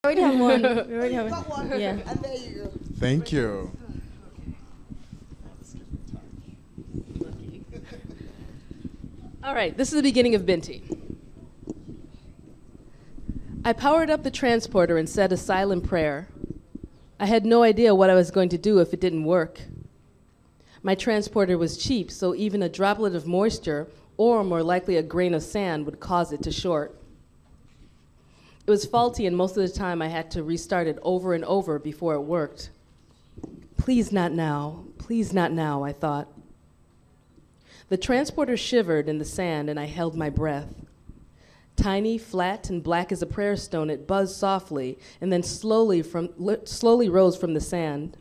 already have one. We already have Got one. one. Yeah. And there you go. Thank you. All right, this is the beginning of Binti. I powered up the transporter and said a silent prayer. I had no idea what I was going to do if it didn't work. My transporter was cheap, so even a droplet of moisture, or more likely a grain of sand, would cause it to short. It was faulty, and most of the time I had to restart it over and over before it worked. Please not now, I thought. The transporter shivered in the sand, and I held my breath. Tiny, flat, and black as a prayer stone, it buzzed softly, and then slowly rose from the sand.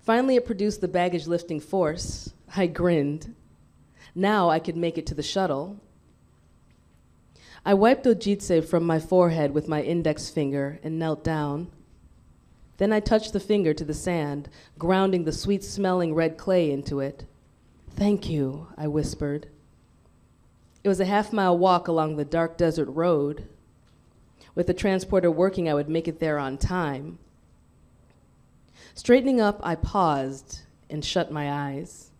Finally, it produced the baggage lifting force. I grinned. Now I could make it to the shuttle. I wiped ojitse from my forehead with my index finger and knelt down. Then I touched the finger to the sand, grounding the sweet-smelling red clay into it. Thank you, I whispered. It was a half-mile walk along the dark desert road. With the transporter working, I would make it there on time. Straightening up, I paused and shut my eyes.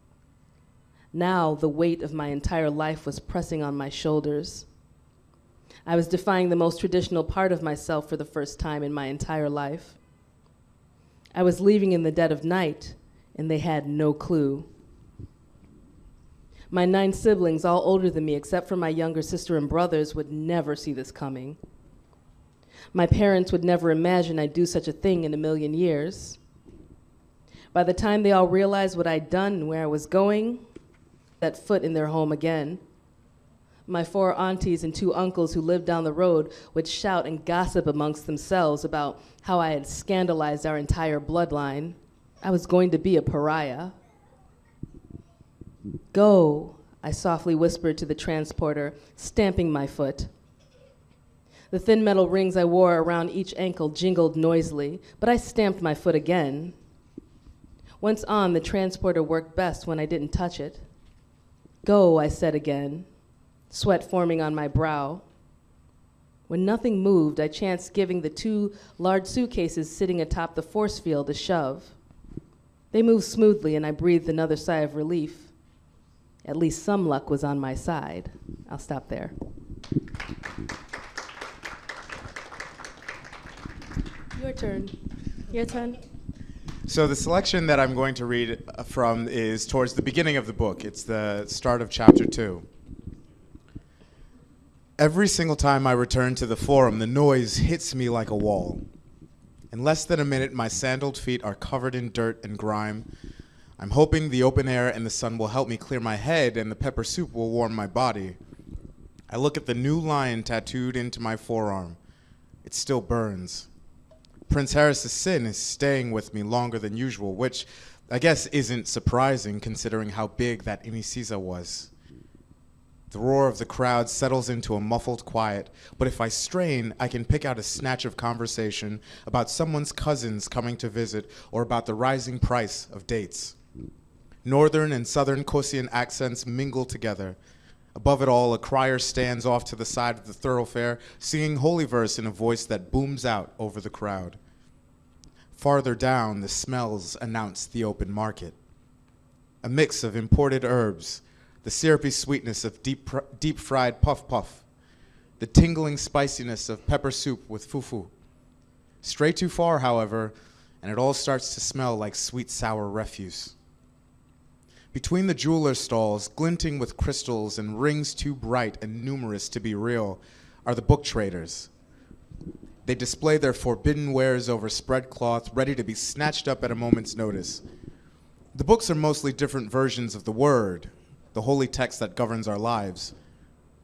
Now the weight of my entire life was pressing on my shoulders. I was defying the most traditional part of myself for the first time in my entire life. I was leaving in the dead of night, and they had no clue. My 9 siblings, all older than me except for my younger sister and brothers, would never see this coming. My parents would never imagine I'd do such a thing in a million years. By the time they all realized what I'd done and where I was going, set foot in their home again. My 4 aunties and 2 uncles who lived down the road would shout and gossip amongst themselves about how I had scandalized our entire bloodline. I was going to be a pariah. Go, I softly whispered to the transporter, stamping my foot. The thin metal rings I wore around each ankle jingled noisily, but I stamped my foot again. Once on, the transporter worked best when I didn't touch it. Go, I said again, sweat forming on my brow. When nothing moved, I chanced giving the 2 large suitcases sitting atop the force field a shove. They moved smoothly, and I breathed another sigh of relief. At least some luck was on my side. I'll stop there. Your turn. Your turn. So the selection that I'm going to read from is towards the beginning of the book. It's the start of chapter 2. Every single time I return to the forum, the noise hits me like a wall. In less than a minute, my sandaled feet are covered in dirt and grime. I'm hoping the open air and the sun will help me clear my head and the pepper soup will warm my body. I look at the new lion tattooed into my forearm. It still burns. Prince Harris's sin is staying with me longer than usual, which I guess isn't surprising considering how big that Inisisa was. The roar of the crowd settles into a muffled quiet, but if I strain, I can pick out a snatch of conversation about someone's cousins coming to visit or about the rising price of dates. Northern and southern Kosian accents mingle together. Above it all, a crier stands off to the side of the thoroughfare, singing holy verse in a voice that booms out over the crowd. Farther down, the smells announce the open market. A mix of imported herbs, the syrupy sweetness of deep-fried puff-puff, the tingling spiciness of pepper soup with fufu. Stray too far, however, and it all starts to smell like sweet, sour refuse. Between the jeweler stalls, glinting with crystals and rings too bright and numerous to be real, are the book traders. They display their forbidden wares over spread cloth, ready to be snatched up at a moment's notice. The books are mostly different versions of the Word, the holy text that governs our lives.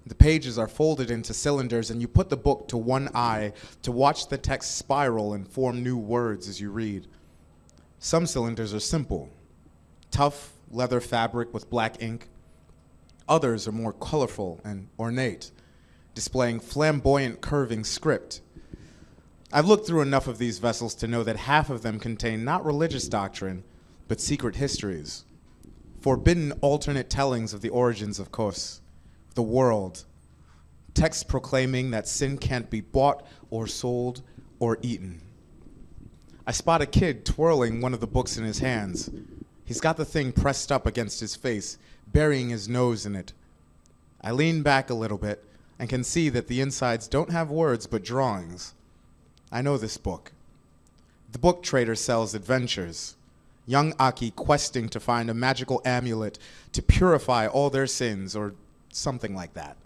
The pages are folded into cylinders, and you put the book to one eye to watch the text spiral and form new words as you read. Some cylinders are simple, tough leather fabric with black ink. Others are more colorful and ornate, displaying flamboyant curving script. I've looked through enough of these vessels to know that half of them contain not religious doctrine, but secret histories, forbidden alternate tellings of the origins of Kos, the world, texts proclaiming that sin can't be bought or sold or eaten. I spot a kid twirling one of the books in his hands. He's got the thing pressed up against his face, burying his nose in it. I lean back a little bit and can see that the insides don't have words but drawings. I know this book. The book trader sells adventures. Young Aki questing to find a magical amulet to purify all their sins, or something like that.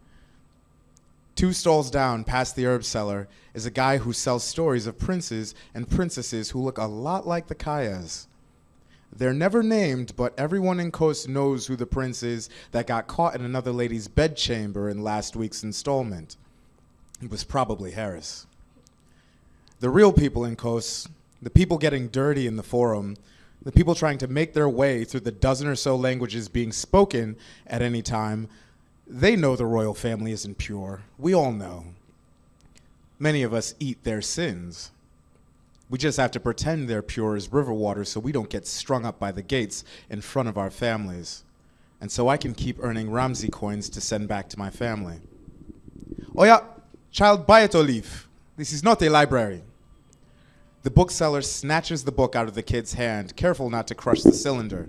2 stalls down past the herb seller is a guy who sells stories of princes and princesses who look a lot like the Kayas. They're never named, but everyone in Coast knows who the prince is that got caught in another lady's bedchamber in last week's installment. It was probably Harris. The real people in Coast, the people getting dirty in the forum, the people trying to make their way through the dozen or so languages being spoken at any time, they know the royal family isn't pure. We all know. Many of us eat their sins. We just have to pretend they're pure as river water so we don't get strung up by the gates in front of our families. And so I can keep earning Ramsey coins to send back to my family. Oh yeah, child, buy it or leave. This is not a library. The bookseller snatches the book out of the kid's hand, careful not to crush the cylinder.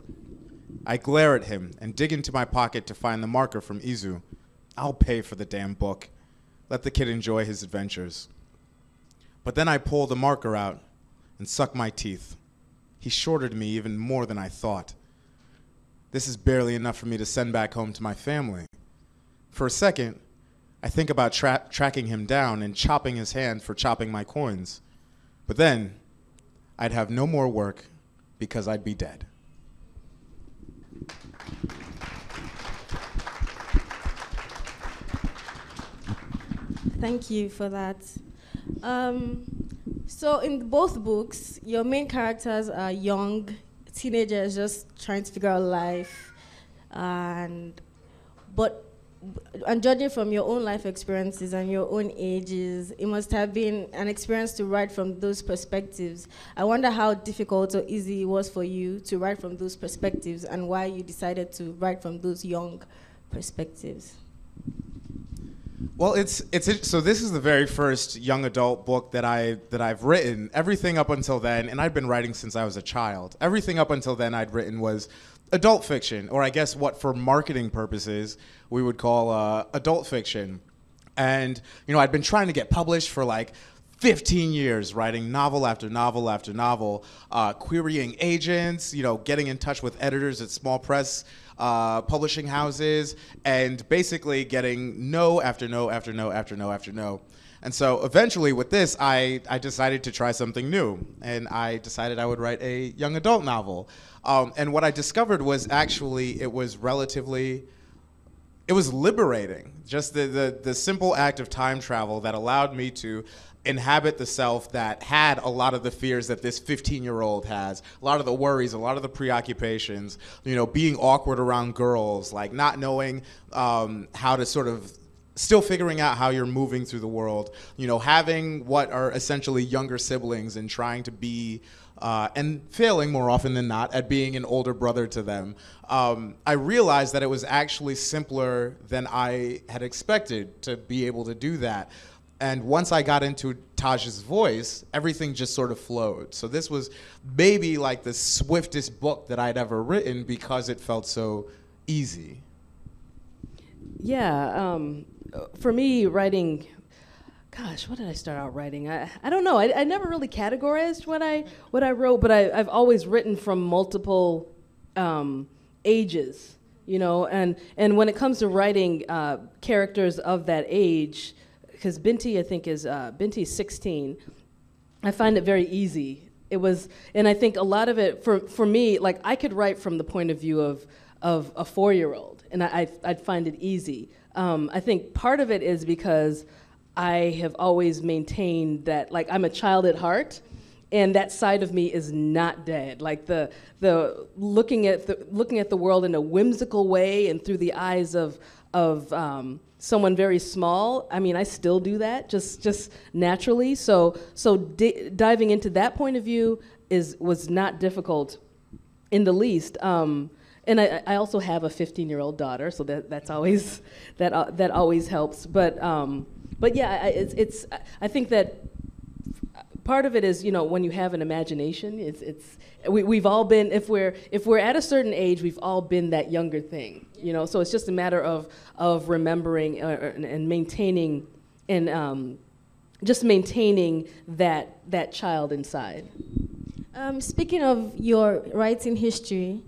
I glare at him and dig into my pocket to find the marker from Izu. I'll pay for the damn book. Let the kid enjoy his adventures. But then I pull the marker out and suck my teeth. He shorted me even more than I thought. This is barely enough for me to send back home to my family. For a second, I think about tracking him down and chopping his hand for chopping my coins. But then, I'd have no more work because I'd be dead. Thank you for that. So in both books, your main characters are young teenagers just trying to figure out life, and judging from your own life experiences and your own ages, it must have been an experience to write from those perspectives. I wonder how difficult or easy it was for you to write from those perspectives, and why you decided to write from those young perspectives. Well, so this is the very first young adult book that I've written. Everything up until then, and I'd been writing since I was a child. Everything up until then I'd written was adult fiction, or I guess what for marketing purposes we would call adult fiction. And I'd been trying to get published for like 15 years, writing novel after novel after novel, querying agents, getting in touch with editors at small press publishing houses, and basically getting no after no after no after no after no. And so eventually with this, I decided to try something new, and I decided I would write a young adult novel. And what I discovered was actually it was liberating. Just the simple act of time travel that allowed me to inhabit the self that had a lot of the fears that this 15-year-old has, a lot of the worries, a lot of the preoccupations, being awkward around girls, like not knowing how to sort of, still figuring out how you're moving through the world, having what are essentially younger siblings and trying to be, and failing more often than not at being an older brother to them. I realized that it was actually simpler than I had expected to be able to do that. And once I got into Taj's voice, everything just sort of flowed. So this was maybe like the swiftest book that I'd ever written because it felt so easy. Yeah, for me, writing, gosh, what did I start out writing? I don't know. I never really categorized what I wrote, but I've always written from multiple ages, and when it comes to writing characters of that age, because Binti, I think, Binti's 16. I find it very easy. It was, and I think a lot of it, for me, like I could write from the point of view of a 4-year-old, and I'd find it easy. I think part of it is because I have always maintained that, like, I'm a child at heart, and that side of me is not dead. Like the looking at the world in a whimsical way and through the eyes of someone very small. I mean, I still do that, just naturally. So diving into that point of view was not difficult in the least. And I also have a 15-year-old daughter, so that's always that always helps. But yeah, I think that part of it is, when you have an imagination, we've all been, if we're at a certain age, we've all been that younger thing, So it's just a matter of remembering and maintaining and just maintaining that child inside. Speaking of your writing history,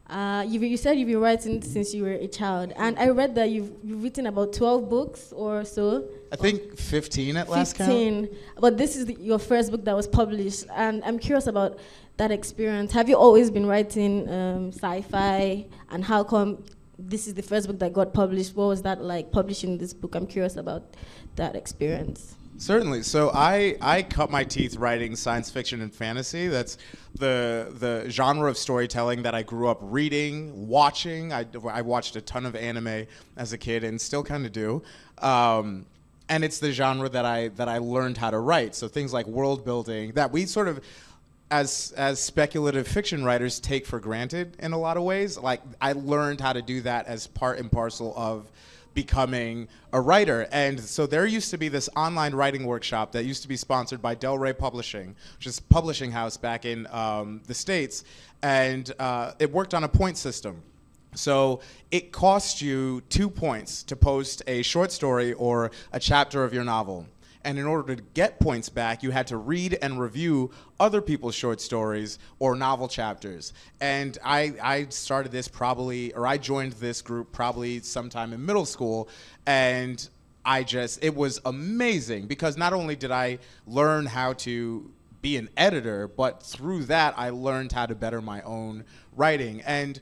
you said you've been writing since you were a child, and I read that you've written about 12 books or so. I think 15 at last count. 15, but this is your first book that was published, and I'm curious about that experience. Have you always been writing sci-fi, and how come this is the first book that got published? What was that like, publishing this book? I'm curious about that experience. Certainly. So I cut my teeth writing science fiction and fantasy. That's the genre of storytelling that I grew up reading, watching. I watched a ton of anime as a kid and still kind of do. And it's the genre that I learned how to write. So things like world building that we sort of, as speculative fiction writers, take for granted in a lot of ways. Like, I learned how to do that as part and parcel of becoming a writer. And so there used to be this online writing workshop that used to be sponsored by Del Rey Publishing, which is a publishing house back in the States. And it worked on a point system. So it cost you 2 points to post a short story or a chapter of your novel. And in order to get points back, you had to read and review other people's short stories or novel chapters. And I started this I joined this group probably sometime in middle school. And it was amazing, because not only did I learn how to be an editor, but through that, I learned how to better my own writing. And,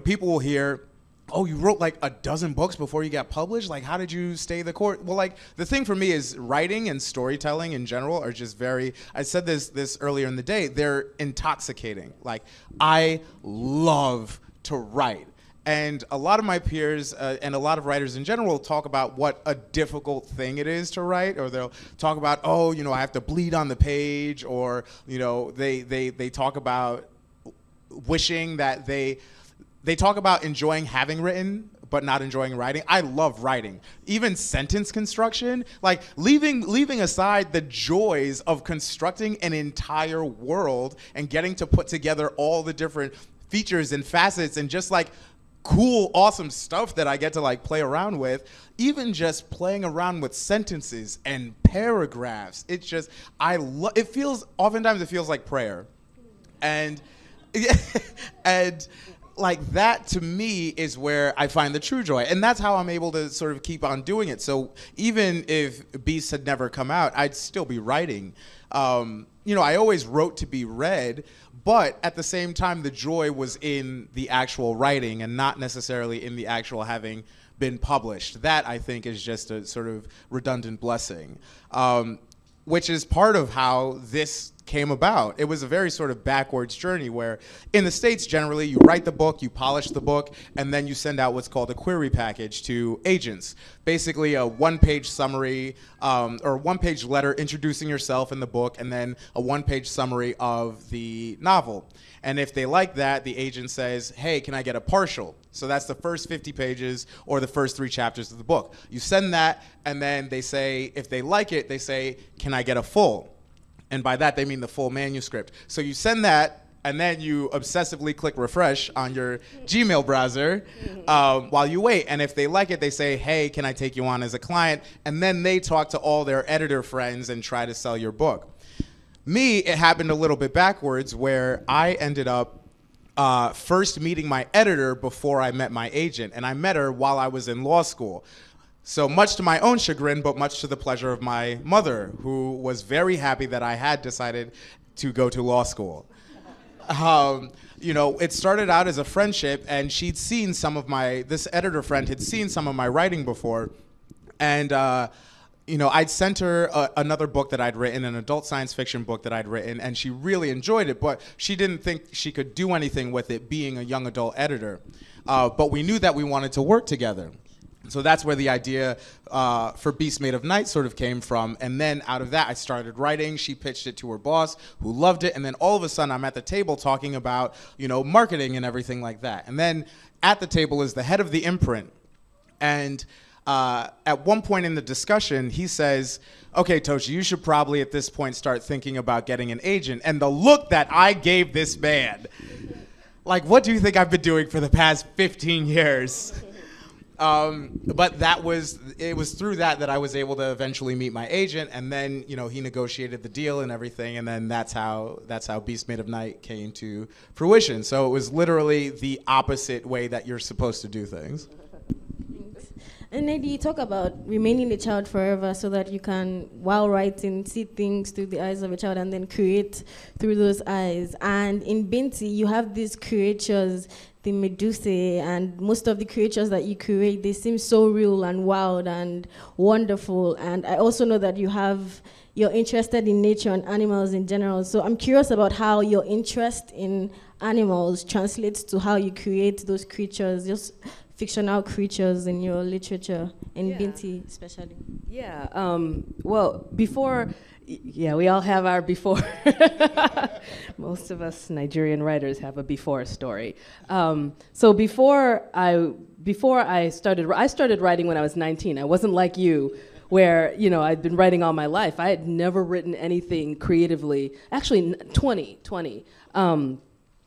people will hear, oh, you wrote like a dozen books before you got published? Like, how did you stay the course? Well, like, the thing for me is writing and storytelling in general are just I said this earlier in the day, they're intoxicating. Like, I love to write. And a lot of my peers and a lot of writers in general talk about what a difficult thing it is to write, or they'll talk about, oh, I have to bleed on the page, or, they talk about wishing that they talk about enjoying having written, but not enjoying writing. I love writing. Even sentence construction, like leaving aside the joys of constructing an entire world and getting to put together all the different features and facets and just like cool, awesome stuff that I get to like play around with. Even just playing around with sentences and paragraphs, it's just, oftentimes it feels like prayer. And like, that to me is where I find the true joy, and that's how I'm able to sort of keep on doing it. So even if Beast had never come out, I'd still be writing. I always wrote to be read, but at the same time, the joy was in the actual writing and not necessarily in the actual having been published. That, I think, is just a sort of redundant blessing, which is part of how this came about. It was a very sort of backwards journey where in the States, generally, you write the book, you polish the book, and then you send out what's called a query package to agents. Basically a one-page summary or one-page letter introducing yourself in the book, and then a one-page summary of the novel. And if they like that, the agent says, hey, can I get a partial? So that's the first 50 pages or the first 3 chapters of the book. You send that, and then they say, if they like it, they say, can I get a full? And by that, they mean the full manuscript. So you send that, and then you obsessively click refresh on your Gmail browser while you wait. And if they like it, they say, hey, can I take you on as a client? And then they talk to all their editor friends and try to sell your book. Me, it happened a little bit backwards, where I ended up first meeting my editor before I met my agent. And I met her while I was in law school. So much to my own chagrin, but much to the pleasure of my mother, who was very happy that I had decided to go to law school. It started out as a friendship, and she'd seen this editor friend had seen some of my writing before. And, I'd sent her another book that I'd written, an adult science fiction book that I'd written, and she really enjoyed it, but she didn't think she could do anything with it being a young adult editor. But we knew that we wanted to work together. So that's where the idea for Beast Made of Night sort of came from. And then out of that, I started writing. She pitched it to her boss, who loved it. And then all of a sudden, I'm at the table talking about, marketing and everything like that. And then at the table is the head of the imprint. And At one point in the discussion, he says, okay, Tochi, you should probably at this point start thinking about getting an agent. And the look that I gave this man, like, what do you think I've been doing for the past 15 years? But it was through that I was able to eventually meet my agent, and then, you know, he negotiated the deal and everything, and then that's how Beast Made of Night came to fruition. So it was literally the opposite way that you're supposed to do things. And Nnedi, you talk about remaining a child forever so that you can, while writing, see things through the eyes of a child and then create through those eyes. And in Binti, you have these creatures, the Medusae, and most of the creatures that you create, they seem so real and wild and wonderful. And I also know that you're interested in nature and animals in general. So I'm curious about how your interest in animals translates to how you create those creatures, just fictional creatures in your literature, in Binti especially. Yeah, well, we all have our before. Most of us Nigerian writers have a before story. So before I started writing when I was 19. I wasn't like you, where, you know, I'd been writing all my life. I had never written anything creatively. Actually, 20.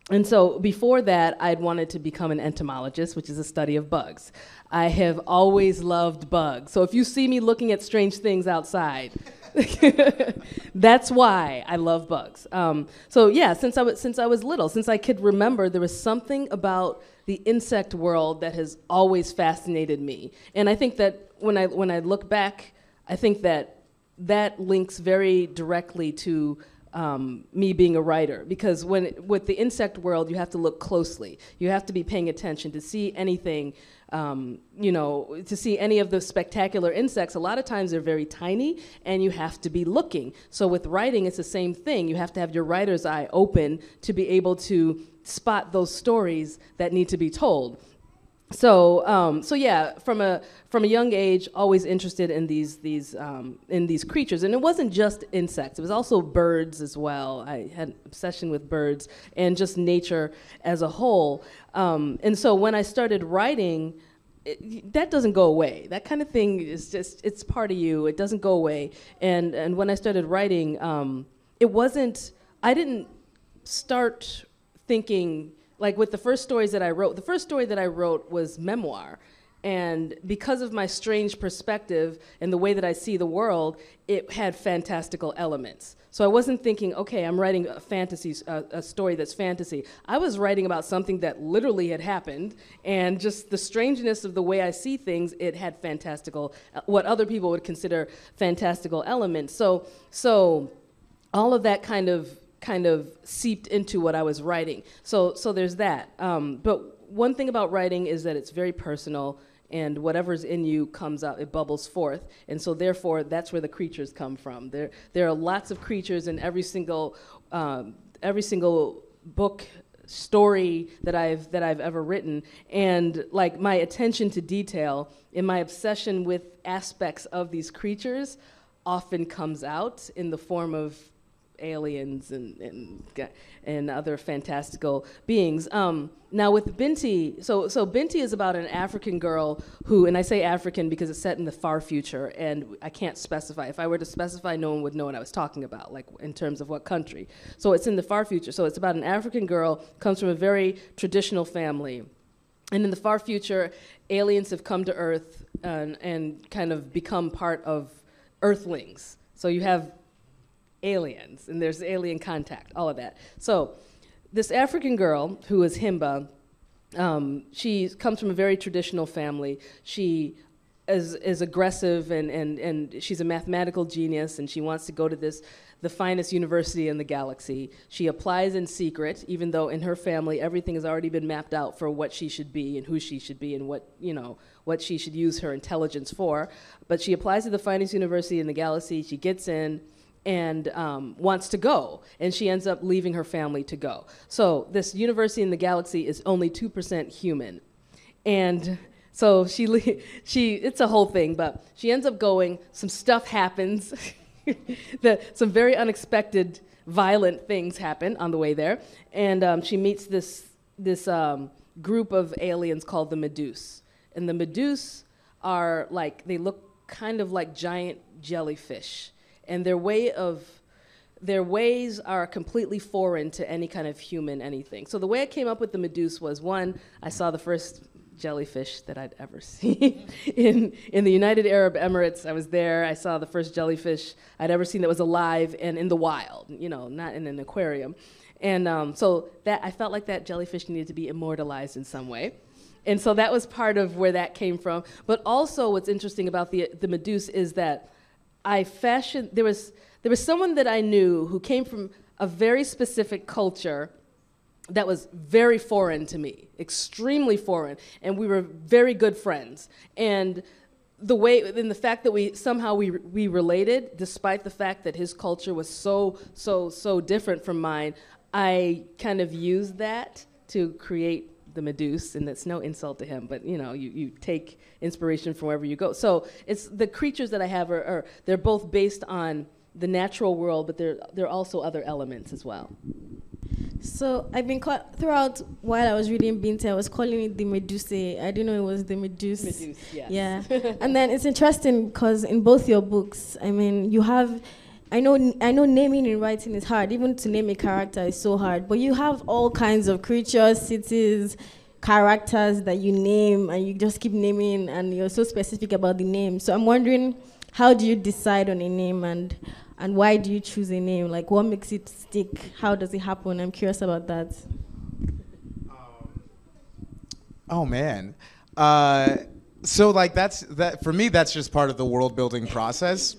And so before that, I'd wanted to become an entomologist, which is a study of bugs. I have always loved bugs. So if you see me looking at strange things outside, that's why I love bugs. So yeah, since I was little, since I could remember, there was something about the insect world that has always fascinated me. And I think that when I look back, I think that links very directly to me being a writer, because with the insect world, you have to look closely. You have to be paying attention to see anything, to see any of the spectacular insects. A lot of times they're very tiny, and you have to be looking. So with writing, it's the same thing. You have to have your writer's eye open to be able to spot those stories that need to be told. So yeah, from a young age, always interested in these creatures, and it wasn't just insects; it was also birds as well. I had an obsession with birds and just nature as a whole. And so when I started writing, that doesn't go away. That kind of thing is it's part of you. It doesn't go away. And when I started writing, I didn't start thinking. Like with the first stories that I wrote, the first story that I wrote was memoir. And because of my strange perspective and the way that I see the world, it had fantastical elements. So I wasn't thinking, okay, I'm writing a story that's fantasy. I was writing about something that literally had happened, and just the strangeness of the way I see things, it had fantastical, what other people would consider fantastical elements. So all of that kind of seeped into what I was writing. So there's that. But one thing about writing is that it's very personal, and whatever's in you comes out, it bubbles forth. And so therefore, that's where the creatures come from. There are lots of creatures in every single book story that I've ever written. And like my attention to detail and my obsession with aspects of these creatures often comes out in the form of aliens and other fantastical beings. Now with Binti, so Binti is about an African girl who, and I say African because it's set in the far future, and I can't specify. If I were to specify, no one would know what I was talking about, like in terms of what country. So it's in the far future. So it's about an African girl, comes from a very traditional family. And in the far future, aliens have come to Earth and kind of become part of Earthlings. So you have aliens, and there's alien contact, all of that. So this African girl, who is Himba, she comes from a very traditional family. She is aggressive, and she's a mathematical genius, and she wants to go to the finest university in the galaxy. She applies in secret, even though in her family everything has already been mapped out for what she should be and who she should be and what she should use her intelligence for. But she applies to the finest university in the galaxy. She gets in and wants to go, and she ends up leaving her family to go. So this university in the galaxy is only 2% human, and so it's a whole thing, but she ends up going. Some stuff happens, some very unexpected, violent things happen on the way there, and she meets this group of aliens called the Meduse, and the Meduse are like, they look kind of like giant jellyfish. And their ways are completely foreign to any kind of human anything. So the way I came up with the Medusa was, one, I saw the first jellyfish that I'd ever seen in the United Arab Emirates. I was there. I saw the first jellyfish I'd ever seen that was alive and in the wild, you know, not in an aquarium. And so that I felt like that jellyfish needed to be immortalized in some way. And so that was part of where that came from. But also what's interesting about the Medusa is that there was someone that I knew who came from a very specific culture that was very foreign to me, extremely foreign, and we were very good friends. And the fact that we related, despite the fact that his culture was so different from mine, I kind of used that to create the Medusa, and that's no insult to him, but you know, you take inspiration from wherever you go. So it's the creatures that I have they're both based on the natural world, but there are also other elements as well. So I've been throughout while I was reading Binti, I was calling it the Medusa. I didn't know it was the Medusa. Medusa, yes. Yeah. And then it's interesting because in both your books, I mean, you have, I know naming and writing is hard. Even to name a character is so hard. But you have all kinds of creatures, cities, characters that you name, and you just keep naming, and you're so specific about the name. So I'm wondering, how do you decide on a name, and why do you choose a name? Like, what makes it stick? How does it happen? I'm curious about that. Oh man. So like that for me, that's just part of the world building process.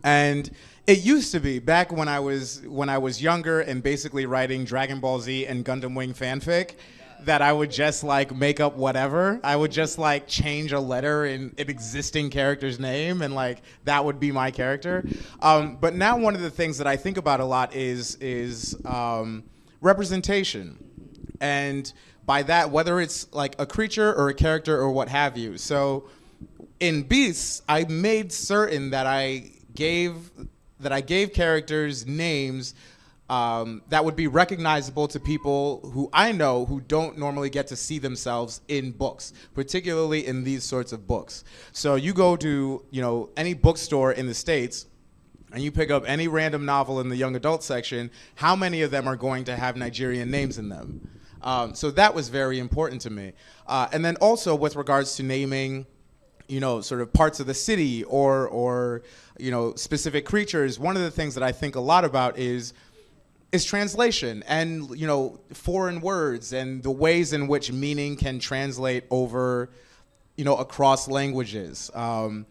And it used to be back when I was younger and basically writing Dragon Ball Z and Gundam Wing fanfic, that I would just like make up whatever. I would just like change a letter in an existing character's name, and like that would be my character. But now one of the things that I think about a lot is representation, and by that, whether it's like a creature or a character or what have you. So in Beasts, I made certain that I gave characters names that would be recognizable to people who I know who don't normally get to see themselves in books, particularly in these sorts of books. So you go to, you know, any bookstore in the States and you pick up any random novel in the young adult section, how many of them are going to have Nigerian names in them? So that was very important to me. And then also with regards to naming, you know, sort of parts of the city or you know, specific creatures, one of the things that I think a lot about is translation and, you know, foreign words and the ways in which meaning can translate over, you know, across languages. And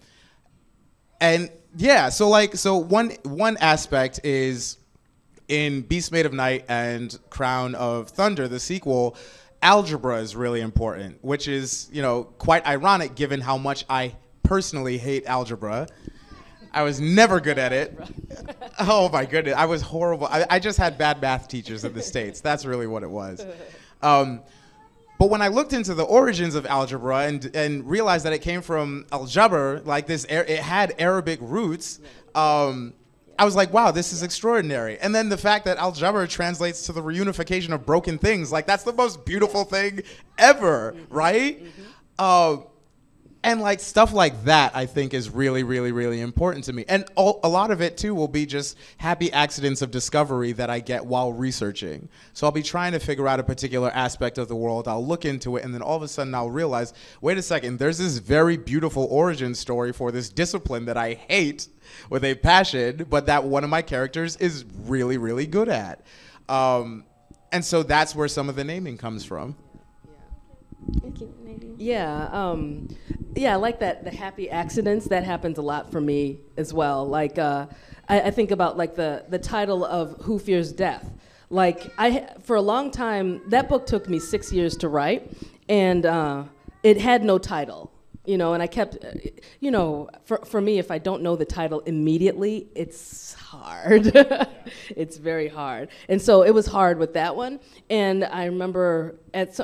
yeah, so one aspect is in Beast Made of Night and Crown of Thunder, the sequel, algebra is really important, which is, you know, quite ironic given how much I personally hate algebra. I was never good at it. Oh my goodness, I was horrible. I just had bad math teachers in the States. That's really what it was. But when I looked into the origins of algebra and realized that it came from al-Jabr, like this, it had Arabic roots, I was like, wow, this is extraordinary. And then the fact that al-Jabr translates to the reunification of broken things, like that's the most beautiful thing ever, right? And like stuff like that, I think is really, really, really important to me. And a lot of it too will be just happy accidents of discovery that I get while researching. So I'll be trying to figure out a particular aspect of the world, I'll look into it, and then all of a sudden I'll realize, wait a second, there's this very beautiful origin story for this discipline that I hate with a passion, but that one of my characters is really, really good at. And so that's where some of the naming comes from. Thank you, Nnedi. Yeah, I like that, the happy accidents, that happens a lot for me as well. Like, I think about like the title of Who Fears Death. Like, for a long time, that book took me 6 years to write, and it had no title. You know, and I kept, you know, for me, if I don't know the title immediately, it's hard. It's very hard. And so it was hard with that one. And I remember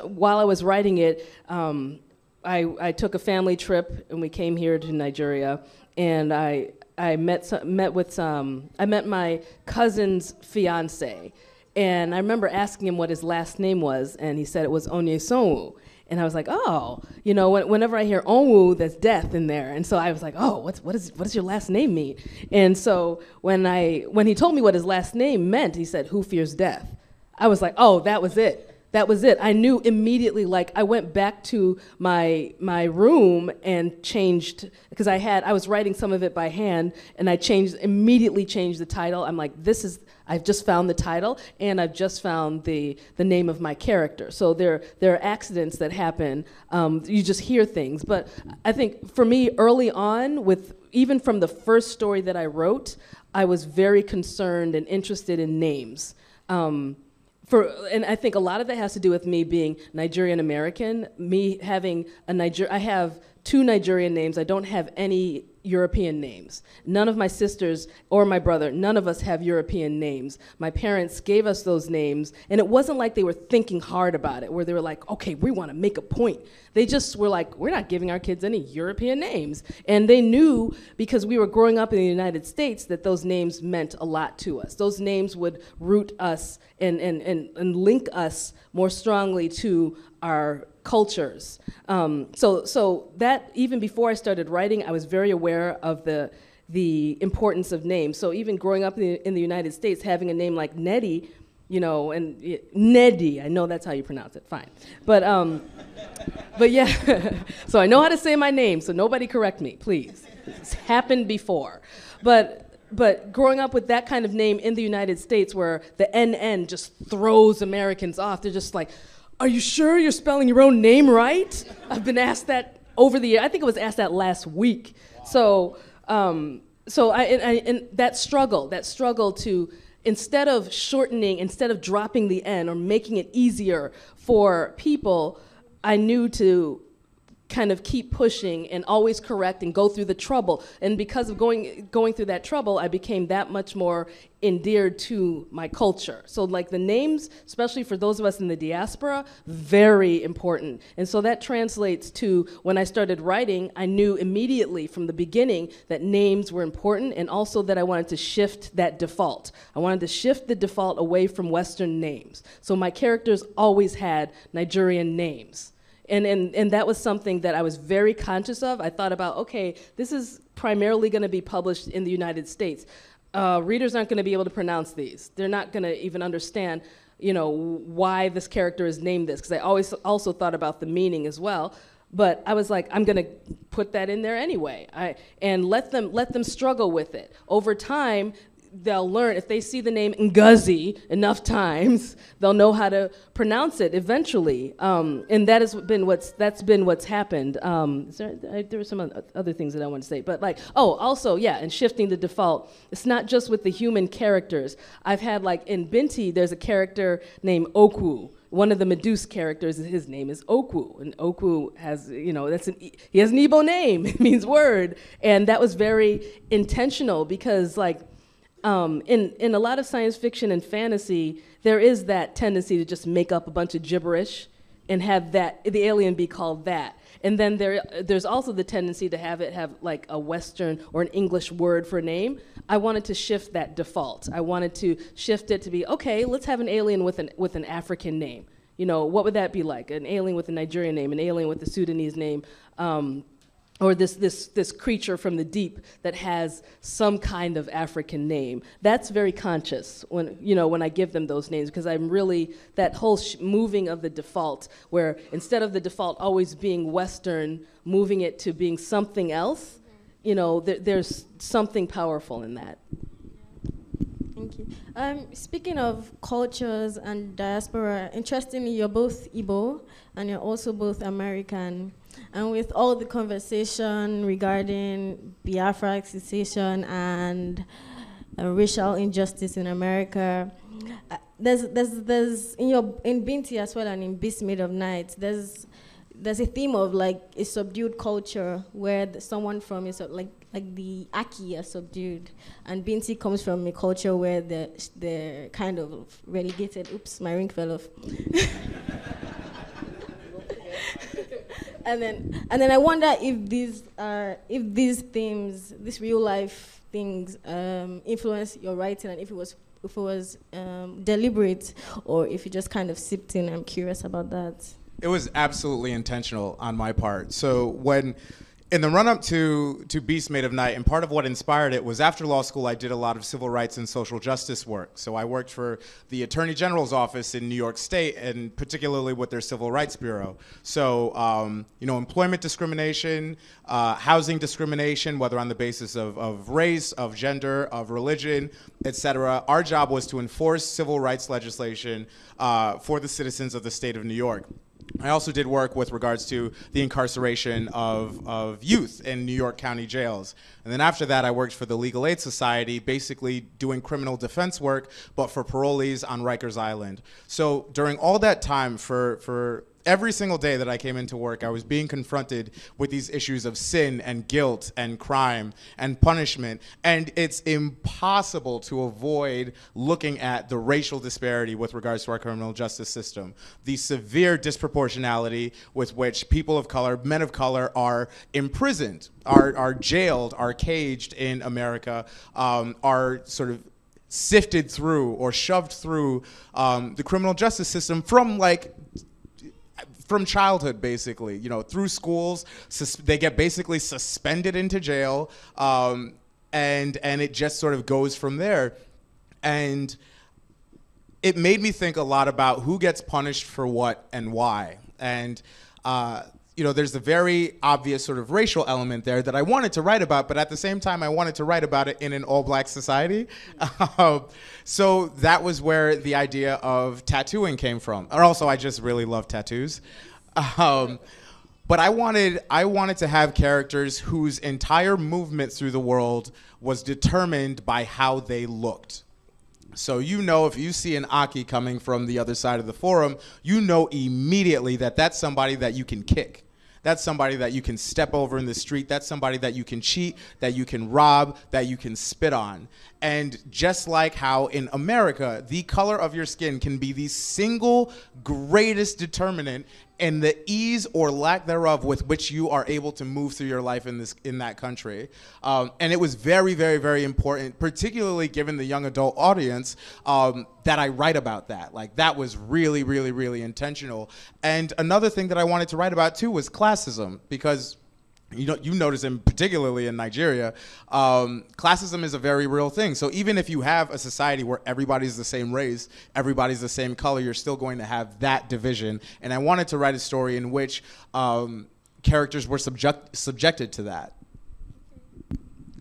while I was writing it, I took a family trip and we came here to Nigeria, and I met my cousin's fiance. And I remember asking him what his last name was, and he said it was Onyebuchi. And I was like, oh, you know, whenever I hear Onwu, there's death in there. And so I was like, oh, what does your last name mean? And so when he told me what his last name meant, he said, who fears death? I was like, oh, that was it. That was it. I knew immediately, like I went back to my room and changed, because I was writing some of it by hand, and I immediately changed the title. I'm like, I've just found the title, and I've just found the name of my character. So there are accidents that happen. You just hear things. But I think for me, early on, even from the first story that I wrote, I was very concerned and interested in names. And I think a lot of that has to do with me being Nigerian American, me having I have 2 Nigerian names. I don't have any European names. None of my sisters or my brother, none of us have European names. My parents gave us those names, and it wasn't like they were thinking hard about it, where they were like, okay, we want to make a point. They just were like, we're not giving our kids any European names. And they knew, because we were growing up in the United States, that those names meant a lot to us. Those names would root us and link us more strongly to our cultures. So that, even before I started writing, I was very aware of the importance of names. So even growing up in the United States, having a name like Nnedi, you know, and Nnedi, I know that's how you pronounce it, fine. But yeah, so I know how to say my name, so nobody correct me, please. It's happened before. But growing up with that kind of name in the United States, where the NN just throws Americans off, they're just like, are you sure you're spelling your own name right? I've been asked that over the year. I think I was asked that last week. Wow. So that struggle to, instead of dropping the N or making it easier for people, I knew to kind of keep pushing and always correct and go through the trouble. And because of going through that trouble, I became that much more endeared to my culture. So like the names, especially for those of us in the diaspora, very important. And so that translates to, when I started writing, I knew immediately from the beginning that names were important, and also that I wanted to shift that default. I wanted to shift the default away from Western names. So my characters always had Nigerian names. And that was something that I was very conscious of. I thought about, okay, this is primarily going to be published in the United States. Readers aren't going to be able to pronounce these. They're not going to even understand, you know, why this character is named this, because I always also thought about the meaning as well. But I was like, I'm going to put that in there anyway, and let them struggle with it. Over time, they'll learn. If they see the name Ngozi enough times, they'll know how to pronounce it eventually. And that's been what's happened. There were some other things that I want to say, but also, and shifting the default. It's not just with the human characters. I've had, like, in Binti, there's a character named Oku. One of the Medusa characters, his name is Oku, and Oku has, you know, he has an Igbo name. It means word, and that was very intentional, because, like, in a lot of science fiction and fantasy, there is that tendency to just make up a bunch of gibberish and have the alien be called that. And then there's also the tendency to have it have like a Western or an English word for a name. I wanted to shift that default. I wanted to shift it to be, okay, let's have an alien with an African name. You know, what would that be like? An alien with a Nigerian name, an alien with a Sudanese name, or this creature from the deep that has some kind of African name. That's very conscious when I give them those names, because I'm really, that whole moving of the default, where instead of the default always being Western, moving it to being something else, you know, there's something powerful in that. Thank you. Speaking of cultures and diaspora, interestingly, you're both Igbo and you're also both American. And with all the conversation regarding Biafra cessation and racial injustice in America, there's in Binti as well, and in Beast Made of Night, there's a theme of like a subdued culture where someone from like the Aki are subdued, and Binti comes from a culture where they're kind of relegated. Oops, my ring fell off. And then I wonder if these themes, these real life things, influence your writing, and if it was deliberate, or if you just kind of sipped in. I'm curious about that. It was absolutely intentional on my part. So when, in the run-up to Beast Made of Night, and part of what inspired it was after law school, I did a lot of civil rights and social justice work. So I worked for the Attorney General's office in New York State, and particularly with their Civil Rights Bureau. So, employment discrimination, housing discrimination, whether on the basis of race, of gender, of religion, et cetera. Our job was to enforce civil rights legislation for the citizens of the state of New York. I also did work with regards to the incarceration of youth in New York County jails. And then after that, I worked for the Legal Aid Society, basically doing criminal defense work, but for parolees on Rikers Island. So during all that time, for every single day that I came into work, I was being confronted with these issues of sin and guilt and crime and punishment. And it's impossible to avoid looking at the racial disparity with regards to our criminal justice system. The severe disproportionality with which people of color, men of color, are imprisoned, are jailed, are caged in America, are sort of sifted through or shoved through the criminal justice system from childhood, basically, through schools. They get basically suspended into jail, and it just sort of goes from there. And it made me think a lot about who gets punished for what and why. And there's a very obvious sort of racial element there that I wanted to write about, but at the same time, I wanted to write about it in an all-black society. So that was where the idea of tattooing came from. Or also, I just really love tattoos. But I wanted to have characters whose entire movement through the world was determined by how they looked. So if you see an Aki coming from the other side of the forum, you know immediately that that's somebody that you can kick. That's somebody that you can step over in the street. That's somebody that you can cheat, that you can rob, that you can spit on. And just like how in America, the color of your skin can be the single greatest determinant in the ease or lack thereof with which you are able to move through your life in that country. And it was very, very, very important, particularly given the young adult audience, that I write about that. Like, that was really, really, really intentional. And another thing that I wanted to write about too was classism, because you notice, particularly in Nigeria, classism is a very real thing. So even if you have a society where everybody's the same race, everybody's the same color, you're still going to have that division. And I wanted to write a story in which characters were subjected to that.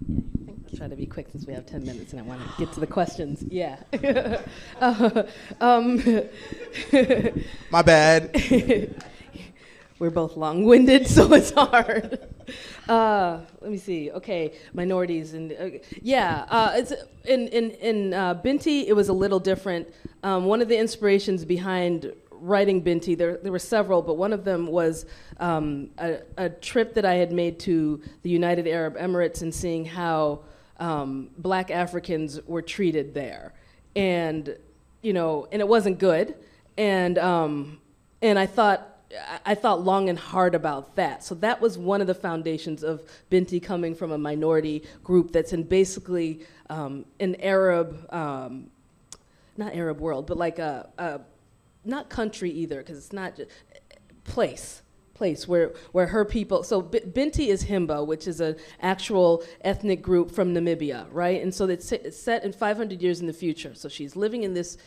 I'll try to be quick since we have 10 minutes and I want to get to the questions. Yeah. My bad. We're both long-winded, so it's hard. Let me see. Okay, minorities and it's in Binti. It was a little different. One of the inspirations behind writing Binti, there were several, but one of them was a trip that I had made to the United Arab Emirates and seeing how Black Africans were treated there, and it wasn't good, and I thought long and hard about that. So that was one of the foundations of Binti, coming from a minority group that's in basically an Arab, not Arab world, but like not country either, because it's not just place where her people, so Binti is Himba, which is an actual ethnic group from Namibia, right? And so it's set in 500 years in the future. So she's living in this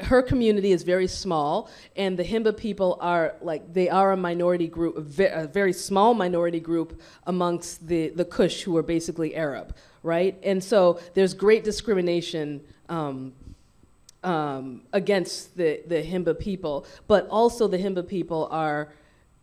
her community is very small, and the Himba people are a minority group, a very small minority group amongst the Kush, who are basically Arab, right? And so there's great discrimination against the Himba people, but also the Himba people are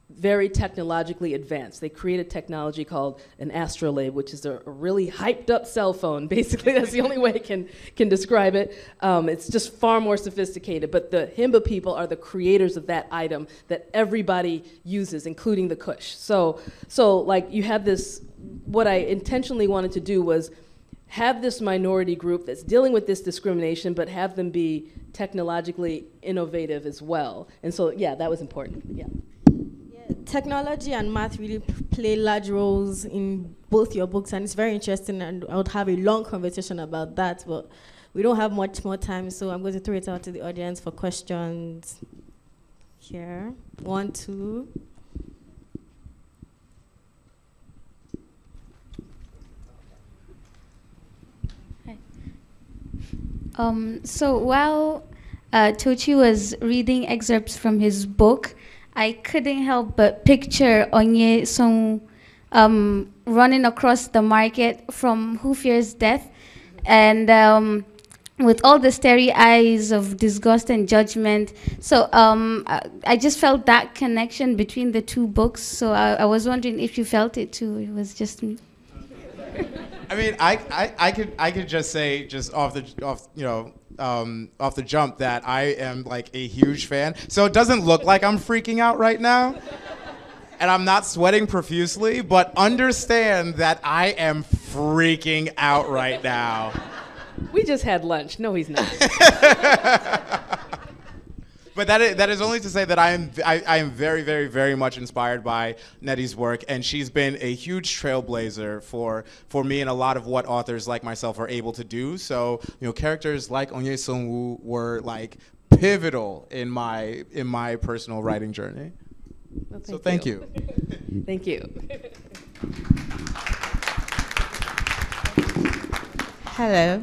very technologically advanced. They created technology called an astrolabe, which is a really hyped up cell phone. Basically, that's the only way I can describe it. It's just far more sophisticated, but the Himba people are the creators of that item that everybody uses, including the Kush. So like you have this, what I intentionally wanted to do was have this minority group that's dealing with this discrimination, but have them be technologically innovative as well. And so, yeah, that was important, yeah. Technology and math really play large roles in both your books, and it's very interesting, and I would have a long conversation about that, but we don't have much more time, so I'm going to throw it out to the audience for questions. Here, 1, 2. So while Tochi was reading excerpts from his book, I couldn't help but picture Onye running across the market from Who Fears Death, and with all the starry eyes of disgust and judgment. So I just felt that connection between the two books. So I was wondering if you felt it too. It was just me. I mean, I could just say just off the jump that I am like a huge fan. So it doesn't look like I'm freaking out right now, and I'm not sweating profusely. But understand that I am freaking out right now. We just had lunch. No, he's not. But that is only to say that I am very, very, very much inspired by Nnedi's work, and she's been a huge trailblazer for me and a lot of what authors like myself are able to do. So, characters like Onye Songwoo were like pivotal in my personal writing journey. Well, thank you. Thank you. Hello.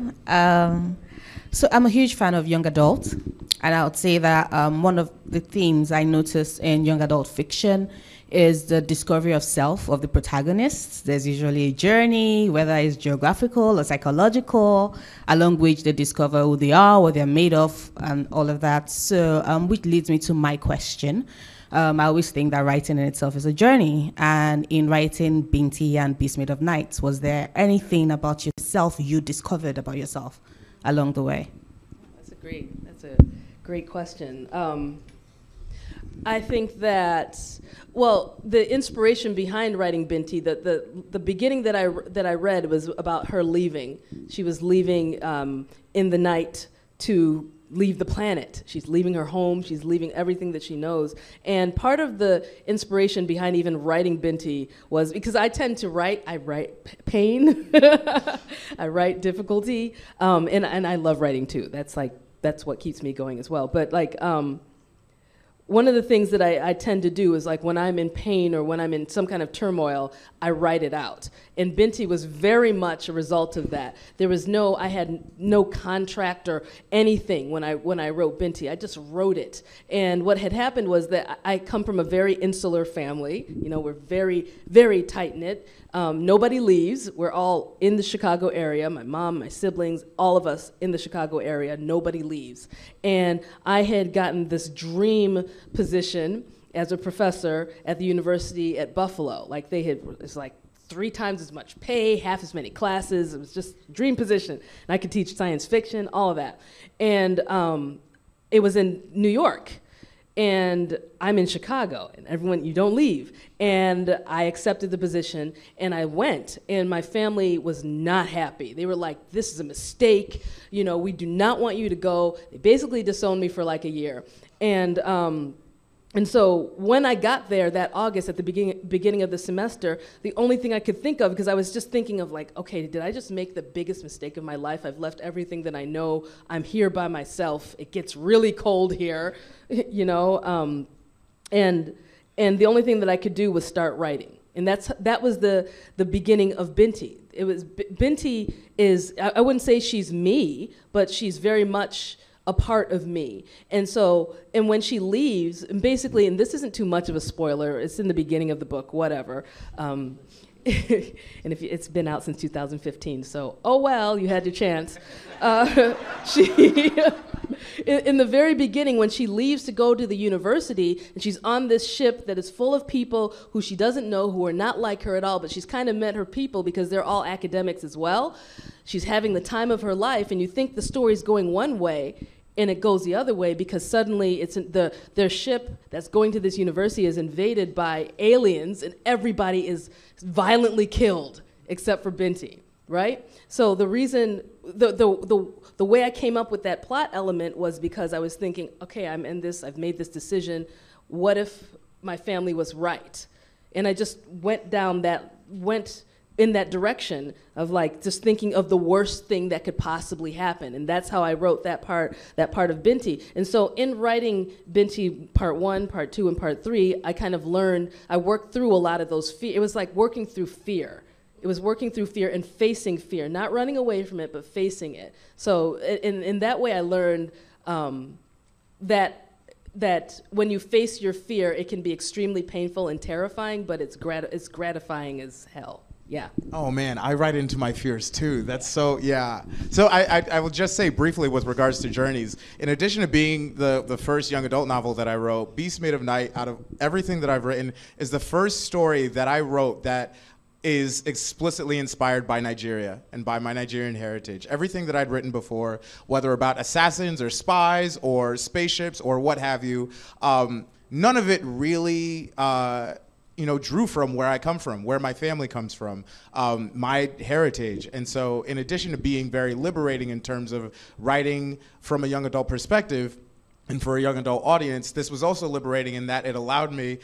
So I'm a huge fan of young adult, and I would say that one of the themes I notice in young adult fiction is the discovery of self of the protagonists. There's usually a journey, whether it's geographical or psychological, along which they discover who they are, what they're made of, and all of that. So, which leads me to my question. I always think that writing in itself is a journey. And in writing Binti and Beast Made of Nights, was there anything about yourself you discovered about yourself along the way? That's a great question. I think that, well, the inspiration behind writing Binti, the beginning that I read was about her leaving. She was leaving in the night to leave the planet. She's leaving her home. She's leaving everything that she knows. And part of the inspiration behind even writing Binti was because I tend to write. I write pain. I write difficulty, and I love writing too. That's what keeps me going as well. But one of the things that I tend to do is like when I'm in pain or when I'm in some kind of turmoil, I write it out. And Binti was very much a result of that. I had no contract or anything when I wrote Binti. I just wrote it. And what had happened was that I come from a very insular family. We're very, very tight-knit. Nobody leaves. We're all in the Chicago area. My mom, my siblings, all of us in the Chicago area. Nobody leaves. And I had gotten this dream position as a professor at the university at Buffalo. It's like 3 times as much pay, half as many classes. It was just a dream position. And I could teach science fiction, all of that. And it was in New York. And I'm in Chicago, and everyone, you don't leave. And I accepted the position, and I went, and my family was not happy. They were like, this is a mistake, we do not want you to go. They basically disowned me for like a year. And so when I got there that August at the beginning of the semester, the only thing I could think of, because I was just thinking of like, okay, did I just make the biggest mistake of my life? I've left everything that I know. I'm here by myself. It gets really cold here, and the only thing that I could do was start writing. And that was the beginning of Binti. Binti is, I wouldn't say she's me, but she's very much a part of me. And when she leaves, and basically, and this isn't too much of a spoiler, it's in the beginning of the book, whatever. And it's been out since 2015, so, oh well, you had your chance. In the very beginning, when she leaves to go to the university, and she's on this ship that is full of people who she doesn't know, who are not like her at all, but she's kind of met her people because they're all academics as well. She's having the time of her life, and you think the story's going one way, and it goes the other way because suddenly their ship that's going to this university is invaded by aliens, and everybody is violently killed except for Binti, right? So the reason, the way I came up with that plot element was because I was thinking, okay, I'm in this, I've made this decision. What if my family was right? And I just went in that direction of like just thinking of the worst thing that could possibly happen. And that's how I wrote that part of Binti. And so in writing Binti part 1, part 2, and part 3, I kind of learned, I worked through a lot of those fear. It was like working through fear. It was working through fear and facing fear, not running away from it, but facing it. So in that way I learned that when you face your fear, it can be extremely painful and terrifying, but it's gratifying as hell. Yeah. Oh man, I write into my fears too. That's so, yeah. So I will just say briefly with regards to Journeys, in addition to being the first young adult novel that I wrote, Beast Made of Night, out of everything that I've written, is the first story that I wrote that is explicitly inspired by Nigeria and by my Nigerian heritage. Everything that I'd written before, whether about assassins or spies or spaceships or what have you, none of it really drew from where I come from, where my family comes from, my heritage. And so in addition to being very liberating in terms of writing from a young adult perspective, and for a young adult audience, this was also liberating in that it allowed me,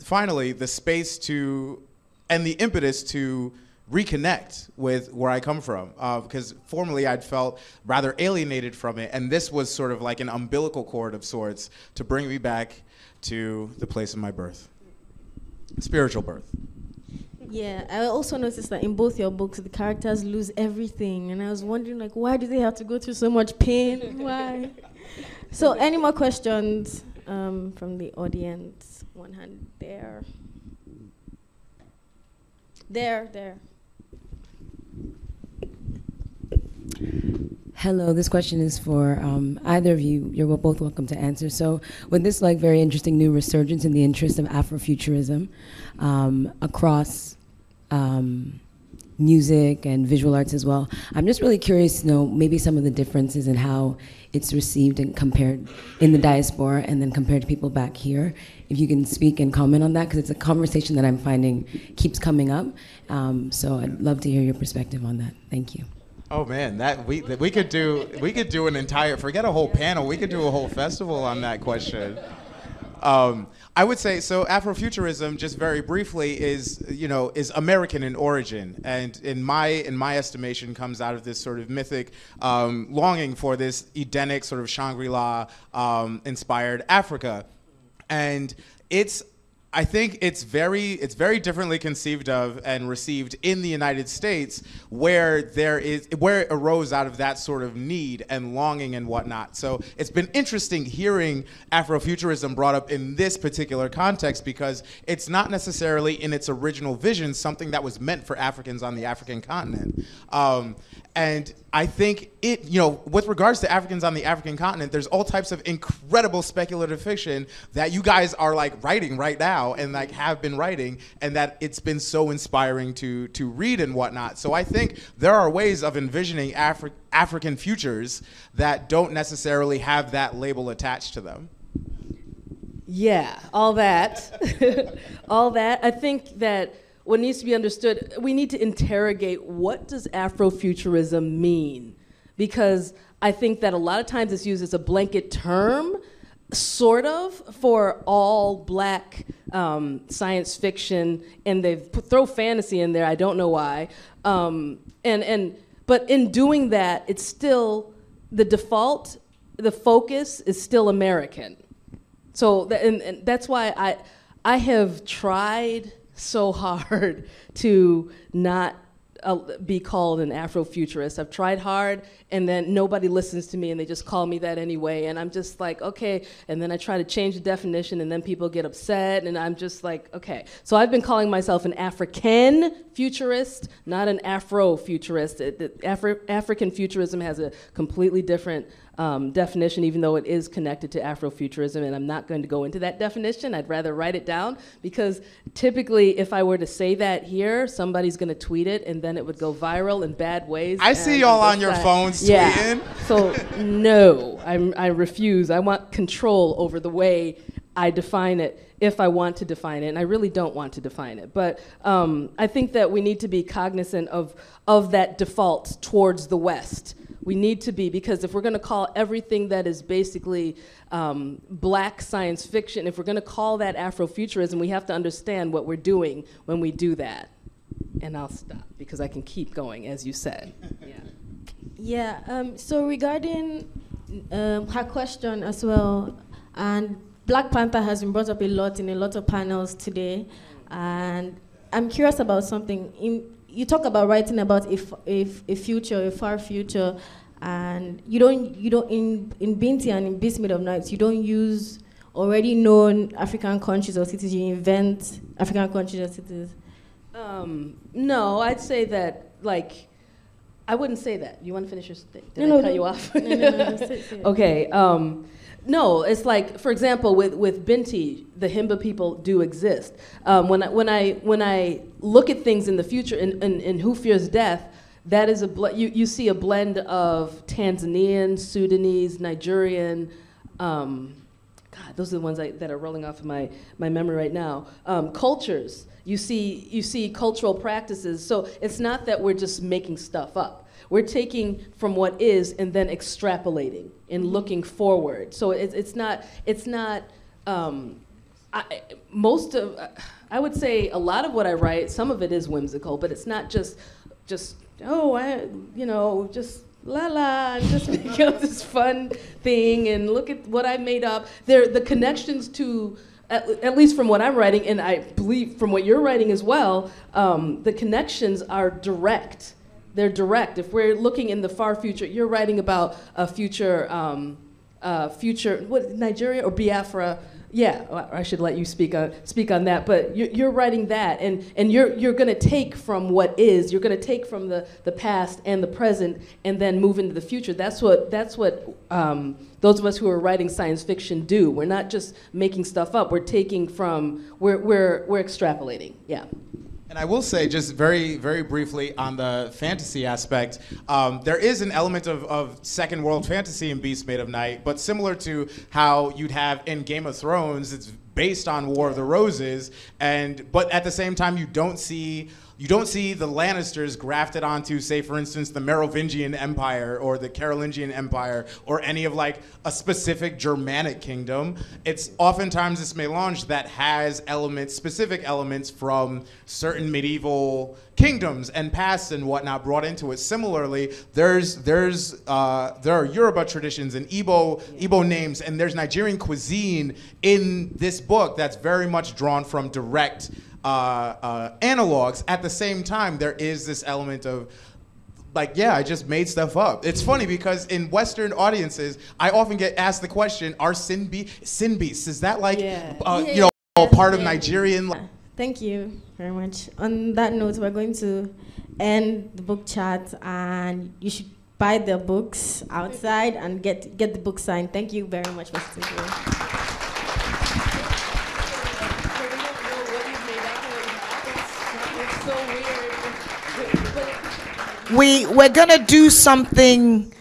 finally, the space to, and the impetus to reconnect with where I come from. Because formerly I'd felt rather alienated from it, and this was sort of like an umbilical cord of sorts to bring me back to the place of my birth. Spiritual birth. Yeah, I also noticed that in both your books, the characters lose everything. And I was wondering, like, why do they have to go through so much pain? Why? So any more questions from the audience? One hand there. There. Hello, this question is for either of you. You're both welcome to answer. So with this like very interesting new resurgence in the interest of Afrofuturism across music and visual arts as well, I'm just really curious to know maybe some of the differences in how it's received and compared in the diaspora and then compared to people back here. If you can speak and comment on that, because it's a conversation that I'm finding keeps coming up. So I'd love to hear your perspective on that. Thank you. Oh man, we could do an entire, forget a whole panel, we could do a whole festival on that question. I would say, so Afrofuturism, just very briefly, is American in origin, and in my estimation, comes out of this sort of mythic longing for this Edenic sort of Shangri-La inspired Africa, and I think it's very differently conceived of and received in the United States, where it arose out of that sort of need and longing and whatnot. So it's been interesting hearing Afrofuturism brought up in this particular context, because it's not necessarily in its original vision something that was meant for Africans on the African continent. And I think with regards to Africans on the African continent, there's all types of incredible speculative fiction that you guys are like writing right now and like have been writing, and that it's been so inspiring to read and whatnot. So I think there are ways of envisioning African futures that don't necessarily have that label attached to them. Yeah, all that. All that. I think that what needs to be understood, we need to interrogate, what does Afrofuturism mean? Because I think that a lot of times it's used as a blanket term, sort of, for all black science fiction, and they throw fantasy in there, I don't know why. But in doing that, it's still, the default, the focus is still American. So, and that's why I have tried so hard to not be called an Afrofuturist. I've tried hard, and then nobody listens to me, and they just call me that anyway, and I'm just like, okay, and then I try to change the definition, and then people get upset, and I'm just like, okay. So I've been calling myself an African futurist, not an Afrofuturist. African futurism has a completely different definition, even though it is connected to Afrofuturism, and I'm not going to go into that definition. I'd rather write it down, because typically if I were to say that here, somebody's going to tweet it, and then it would go viral in bad ways. I see y'all on your phones tweeting. So no, I refuse. I want control over the way I define it, if I want to define it, and I really don't want to define it. But I think that we need to be cognizant of that default towards the West. We need to be, because if we're going to call everything that is basically black science fiction, if we're going to call that Afrofuturism, we have to understand what we're doing when we do that. and I'll stop because I can keep going, as you said. So regarding her question as well, and Black Panther has been brought up a lot in a lot of panels today, and I'm curious about something. You talk about writing about a future, a far future, and you don't in Binti and in Beast Made of Nights, you don't use already known African countries or cities. You invent African countries or cities. No, I'd say that, like, I wouldn't say that. You want to finish your statement? Did I cut you off? No. Okay. No, it's like, for example, with Binti, the Himba people do exist. When I look at things in the future, in Who Fears Death, that is you see a blend of Tanzanian, Sudanese, Nigerian. God, those are the ones that are rolling off of my memory right now. Cultures. You see cultural practices. So it's not that we're just making stuff up. We're taking from what is and then extrapolating and looking forward. So it's not. I would say a lot of what I write, some of it is whimsical, but it's not just just la la, and just make up this fun thing and look at what I made up. The connections to, at least from what I'm writing, and I believe from what you're writing as well, the connections are direct. They're direct. If we're looking in the far future, you're writing about a future, Nigeria or Biafra. Yeah, I should let you speak on that. But you're writing that, and you're going to take from what is. You're going to take from the past and the present, and then move into the future. That's what those of us who are writing science fiction do. We're not just making stuff up. We're taking from. We're extrapolating. Yeah. And I will say, just very, very briefly on the fantasy aspect, there is an element of second world fantasy in Beast Made of Night, but similar to how you'd have in Game of Thrones, it's based on War of the Roses, but at the same time you don't see the Lannisters grafted onto, say, for instance, the Merovingian Empire or the Carolingian Empire or any of like a specific Germanic kingdom. It's oftentimes this melange that has specific elements from certain medieval kingdoms and pasts and whatnot brought into it. Similarly, there are Yoruba traditions and Igbo names, and there's Nigerian cuisine in this book that's very much drawn from direct analogs. At the same time, there is this element of, like, yeah, I just made stuff up. It's funny because in Western audiences, I often get asked the question, are sin beasts, is that like, part of Nigerian? Thank you very much. On that note, we're going to end the book chat, and you should buy the books outside and get the book signed. Thank you very much for sitting here. We're gonna do something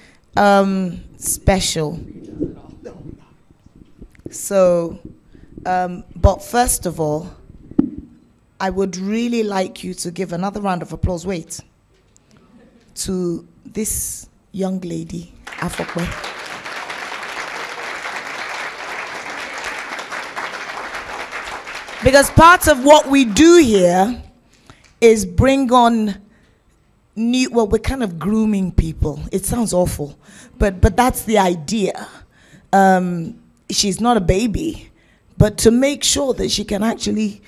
special. So, but first of all, I would really like you to give another round of applause. Wait, to this young lady, Afope. Because part of what we do here is bring on we're kind of grooming people. It sounds awful, but that's the idea. She's not a baby, but to make sure that she can actually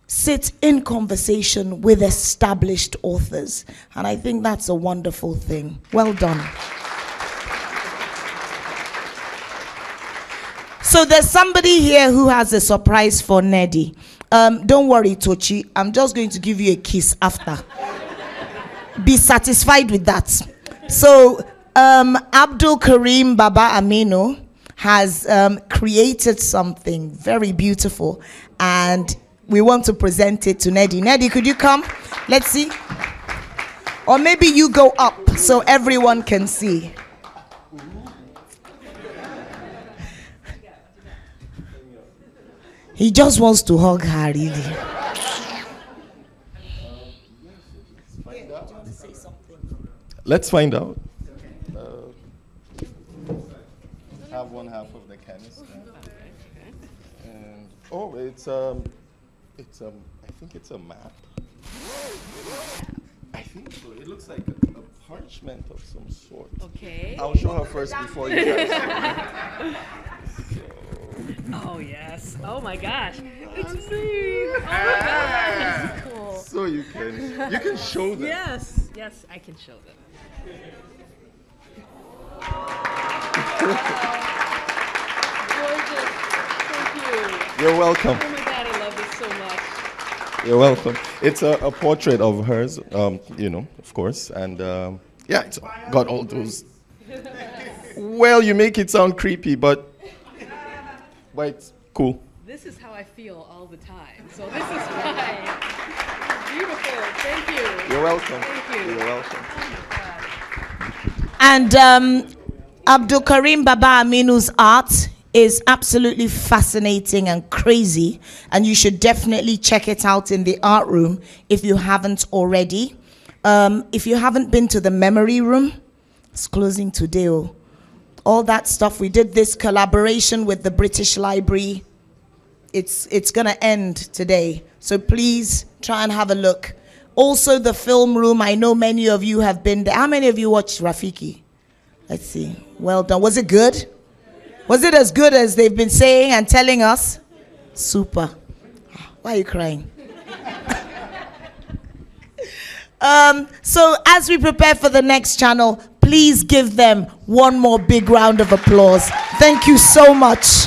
sit in conversation with established authors. And I think that's a wonderful thing. Well done. So there's somebody here who has a surprise for Nnedi. Don't worry, Tochi. I'm just going to give you a kiss after. Be satisfied with that. So Abdul Karim Baba Aminu has created something very beautiful, and we want to present it to Nnedi. Nnedi, could you come? Let's see. Or maybe you go up so everyone can see. He just wants to hug her, really. Let's find out. Have one half of the canister. And it's I think it's a map. I think so. It looks like a parchment of some sort. Okay. I'll show her first before you guys. Oh, yes. Oh, my gosh. It's me. Oh, my gosh. Cool. So you can show them. Yes. Yes, I can show them. Gorgeous. Thank you. You're welcome. Oh, my God. I love this so much. You're welcome. It's a portrait of hers, you know, of course. And yeah, it's got all those. Well, you make it sound creepy, but it's cool. This is how I feel all the time. So this is fine. Beautiful. Thank you. You're welcome. Thank you. You're welcome. And Abdul Karim Baba Aminu's art is absolutely fascinating and crazy, and you should definitely check it out in the art room if you haven't already. If you haven't been to the memory room, it's closing today. Oh. All that stuff. We did this collaboration with the British Library. It's gonna end today, so please try and have a look. Also, the film room. I know many of you have been there. How many of you watched Rafiki? Let's see. Well done. Was it good? Was it as good as they've been saying and telling us? Super. Why are you crying? So as we prepare for the next channel, please give them one more big round of applause. Thank you so much.